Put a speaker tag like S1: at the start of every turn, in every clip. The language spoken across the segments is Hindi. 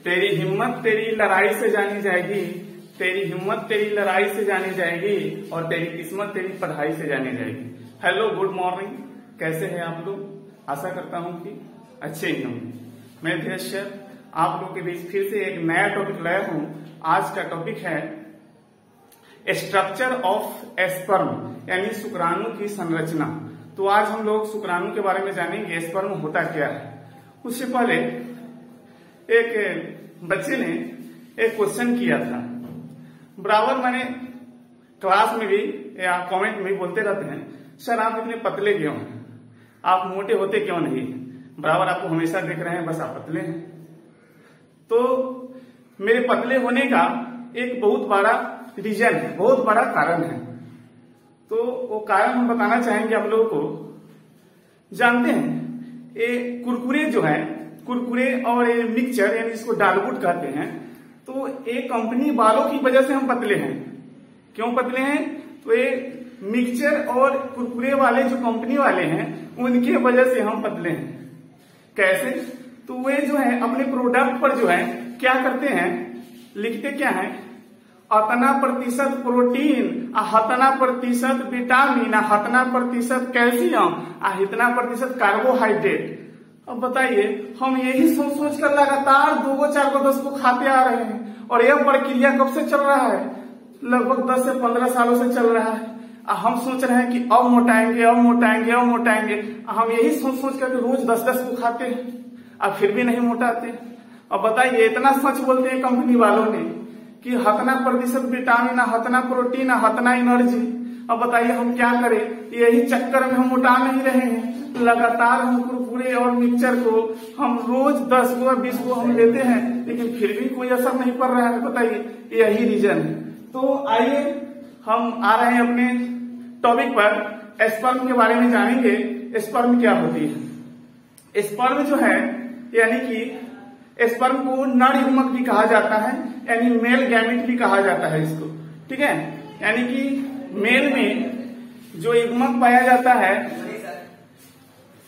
S1: तेरी हिम्मत तेरी लड़ाई से जानी जाएगी, तेरी हिम्मत तेरी लड़ाई से जानी जाएगी और तेरी किस्मत तेरी पढ़ाई से जानी जाएगी। हेलो, गुड मॉर्निंग, कैसे हैं आप लोग? आशा करता हूं कि अच्छे ही होंगे। मैं धीरज सर आप लोग के बीच फिर से एक नया टॉपिक लाया हूं। आज का टॉपिक है स्ट्रक्चर ऑफ स्पर्म, यानी शुक्राणु की संरचना। तो आज हम लोग शुक्राणु के बारे में जानेंगे, स्पर्म होता क्या है। उससे पहले एक बच्चे ने एक क्वेश्चन किया था, बराबर मैंने क्लास में भी या कमेंट में भी बोलते रहते हैं, सर आप इतने पतले क्यों हैं, आप मोटे होते क्यों नहीं? बराबर आपको हमेशा देख रहे हैं, बस आप पतले हैं। तो मेरे पतले होने का एक बहुत बड़ा रीजन है, बहुत बड़ा कारण है। तो वो कारण हम बताना चाहेंगे आप लोगों को। जानते हैं ये कुरकुरे जो है, कुरकुरे और ये मिक्सचर यानी इसको डालबुट कहते हैं, तो ये कंपनी वालों की वजह से हम पतले हैं। क्यों पतले हैं? तो ये मिक्सचर और कुरकुरे वाले जो कंपनी वाले हैं उनके वजह से हम पतले हैं। कैसे? तो वे जो है अपने प्रोडक्ट पर जो है क्या करते हैं, लिखते क्या है, अतना प्रतिशत प्रोटीन, हतना प्रतिशत विटामिन, हतना प्रतिशत कैल्शियम, इतना प्रतिशत कार्बोहाइड्रेट। अब बताइए, हम यही सोच सोच कर लगातार 2 को 4 को 10 को खाते आ रहे हैं और यह प्रक्रिया कब से चल रहा है? लगभग 10 से 15 सालों से चल रहा है। हम सोच रहे हैं कि अब मोटाएंगे, अब मोटाएंगे, अब मोटाएंगे। हम यही सोच सोच कर रोज 10-10 को खाते हैं, अब फिर भी नहीं मोटाते। अब बताइए, इतना सच बोलते हैं कंपनी वालों ने कि हतना प्रतिशत विटामिन, हतना प्रोटीन, हतना एनर्जी। अब बताइए हम क्या करें? यही चक्कर में हम मोटा नहीं रहे हैं। लगातार हम कुरकुरे और मिक्सचर को हम रोज 10 को 20 को हम लेते हैं, लेकिन फिर भी कोई असर नहीं पड़ रहा है। बताइए, यही रीजन है। तो आइए हम आ रहे हैं अपने टॉपिक पर। स्पर्म के बारे में जानेंगे। स्पर्म क्या होती है? स्पर्म जो है यानी कि स्पर्म को नर युग्मक भी कहा जाता है, यानी मेल गैमेट भी कहा जाता है इसको। ठीक है, यानी कि मेल में जो युग्मक पाया जाता है,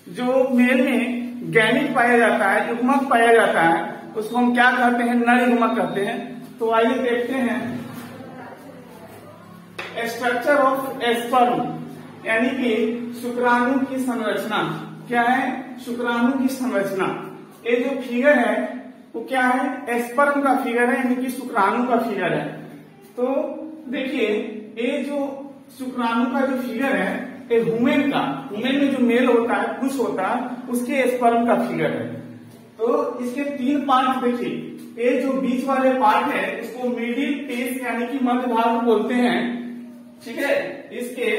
S1: जो मेल में गैमेट पाया जाता है, युग्मक पाया जाता है, उसको हम क्या कहते हैं? नर युग्मक कहते हैं। तो आइए देखते हैं स्ट्रक्चर ऑफ स्पर्म, यानी कि शुक्राणु की संरचना। क्या है? शुक्राणु की संरचना। ये जो फिगर है वो क्या है? स्पर्म का फिगर है, यानी कि शुक्राणु का फिगर है। तो देखिए, ये जो शुक्राणु का जो फिगर है, ये ह्यूमन में जो मेल होता है, पुरुष होता है, उसके स्पर्म का फिगर है। तो इसके 3 पार्ट देखिए। ये जो बीच वाले पार्ट है इसको मिडिल पीस यानी कि मध्य भाग बोलते हैं। ठीक है, इसके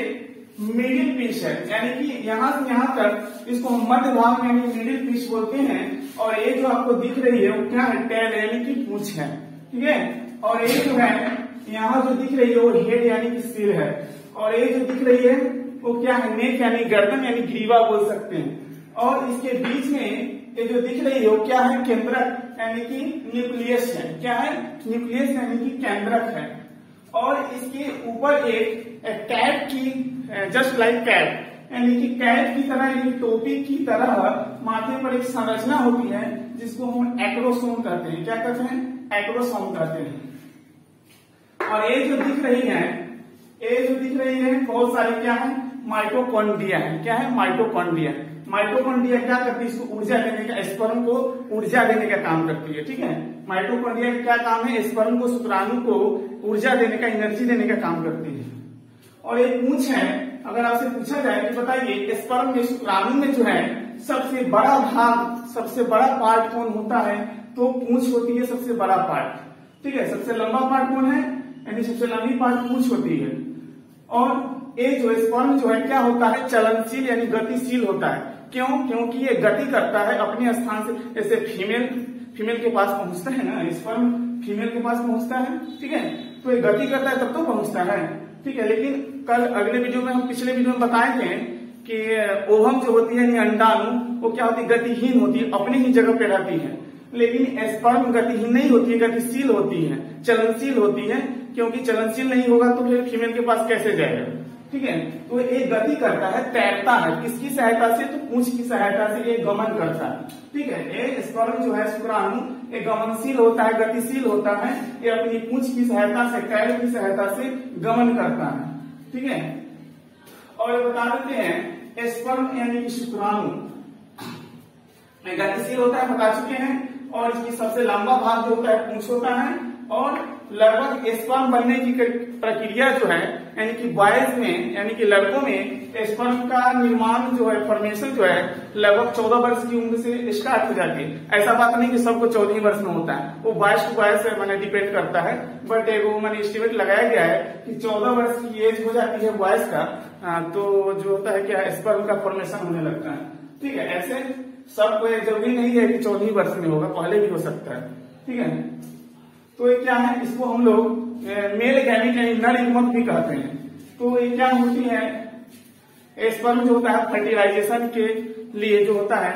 S1: मिडिल पीस है, यानी कि यहाँ से यहाँ तक इसको हम मध्य भाग यानी मिडिल पीस बोलते हैं। और ये जो आपको दिख रही है वो क्या है? टेल यानी कि पूंछ है। ठीक है, और ये जो है यहाँ जो दिख रही है वो हेड यानी कि सिर है। और ये जो दिख रही है वो क्या है? नेक यानी गर्दन यानी ग्रीवा बोल सकते हैं। और इसके बीच में ये जो दिख रही है वो क्या है? केंद्रक यानी कि न्यूक्लियस है। क्या है? न्यूक्लियस यानी कि केंद्रक है। और इसके ऊपर एक कैप की, जस्ट लाइक कैप, यानी कि कैप की तरह, यानी टोपी की तरह माथे पर एक संरचना होती है जिसको हम एक्रोसोम कहते हैं। क्या कहते हैं? एक्रोसोम कहते हैं। और ये जो दिख रही है बहुत सारी क्या है? माइटोकॉन्ड्रिया है। क्या है? माइटोकॉन्ड्रिया। माइटोकॉन्ड्रिया क्या करती है? इसको ऊर्जा देने का, स्पर्म को ऊर्जा देने का काम करती है। ठीक है, माइटोकॉन्ड्रिया का क्या काम है? स्पर्म को, शुक्राणु को ऊर्जा देने का, एनर्जी देने का काम करती है। और एक पूंछ है, अगर आपसे पूछा जाए कि बताइए स्पर्म में, शुक्राणु में जो है सबसे बड़ा भाग, सबसे बड़ा पार्ट कौन होता है? तो पूंछ होती है सबसे बड़ा पार्ट। ठीक है, सबसे लंबा पार्ट कौन है? यानी सबसे लंबी पार्ट पूंछ होती है। और ये जो स्पर्म जो है क्या होता है? चलनशील यानी गतिशील होता है। क्यों? क्योंकि ये गति करता है अपने स्थान से। जैसे फीमेल के पास पहुंचता है ना, स्पर्म फीमेल के पास पहुंचता है। ठीक है, तो ये गति करता है तब तो पहुंचता है। ठीक है, लेकिन कल अगले वीडियो में, हम पिछले वीडियो में बताए थे कि ओवम जो होती है, यानी अंडाणु, वो क्या होती है? गतिहीन होती है, अपनी ही जगह पे रहती है। लेकिन स्पर्म गतिहीन नहीं होती है, गतिशील होती है, चलनशील होती है। क्योंकि चलनशील नहीं होगा तो फिर फीमेल के पास कैसे जाएगा? ठीक है, तो ये गति करता है, तैरता है। किसकी सहायता से? तो पूंछ की सहायता से ये गमन करता है। ठीक है, ये स्पर्म जो है, शुक्राणु, ये गमनशील होता है, गतिशील होता है, ये अपनी पूंछ की सहायता से, कैल की सहायता से गमन करता है। ठीक है, और बता देते हैं स्पर्म यानी कि शुक्राणु गतिशील होता है, बता चुके हैं, और इसकी सबसे लंबा भाग जो होता है पूंछ होता है, और लगभग स्पर्म बनने की प्रक्रिया जो है यानी कि बॉयज में यानी कि लड़कों में स्पर्म का निर्माण जो है, फॉर्मेशन जो है लगभग 14 वर्ष की उम्र से स्टार्ट हो जाती है। ऐसा बात नहीं कि सबको 14 वर्ष में होता है, वो बॉयज टू बॉयज से मैंने डिपेंड करता है, बट वो मैंने एस्टिमेट लगाया गया है कि 14 वर्ष की एज हो जाती है बॉयज का, तो जो होता है क्या स्पर्म का फॉर्मेशन होने लगता है। ठीक है, ऐसे सबको जरूरी नहीं है कि 14 वर्ष में होगा, पहले भी हो सकता है। ठीक है, तो ये क्या है, इसको हम लोग मेल गैमीट यानी नर युग्मक भी कहते हैं। तो ये क्या होती है, स्पर्म जो होता है फर्टिलाइजेशन के लिए जो होता है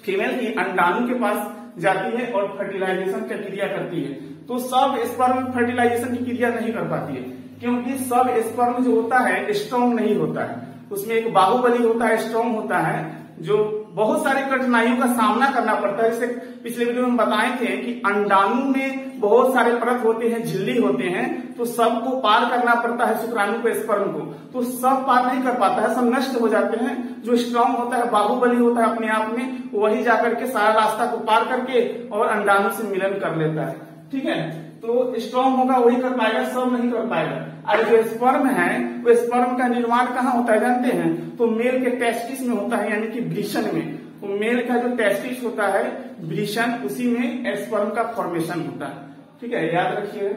S1: फीमेल की अंडाणु के पास जाती है और फर्टिलाइजेशन की क्रिया करती है। तो सब स्पर्म फर्टिलाइजेशन की क्रिया नहीं कर पाती है, क्योंकि सब स्पर्म जो होता है स्ट्रॉन्ग नहीं होता है, उसमें एक बाहुबली होता है, स्ट्रॉन्ग होता है, जो बहुत सारी कठिनाइयों का सामना करना पड़ता है। जैसे पिछले वीडियो में बताए थे कि अंडाणु में बहुत सारे परत होते हैं, झिल्ली होते हैं, तो सबको पार करना पड़ता है शुक्राणु को, स्पर्म को, तो सब पार नहीं कर पाता है, सब नष्ट हो जाते हैं। जो स्ट्रांग होता है, बाहुबली होता है अपने आप में, वही जाकर के सारा रास्ता को पार करके और अंडाणु से मिलन कर लेता है। ठीक है, तो स्ट्रांग होगा वही कर पाएगा, सब नहीं कर पाएगा। और जो स्पर्म है वो स्पर्म का निर्माण कहाँ होता है जानते हैं, तो मेल के टेस्टिस में होता है, यानी कि वृषण में। तो मेल का जो टेस्टिस होता है वृषण, उसी में स्पर्म का फॉर्मेशन होता है। ठीक है, याद रखिए।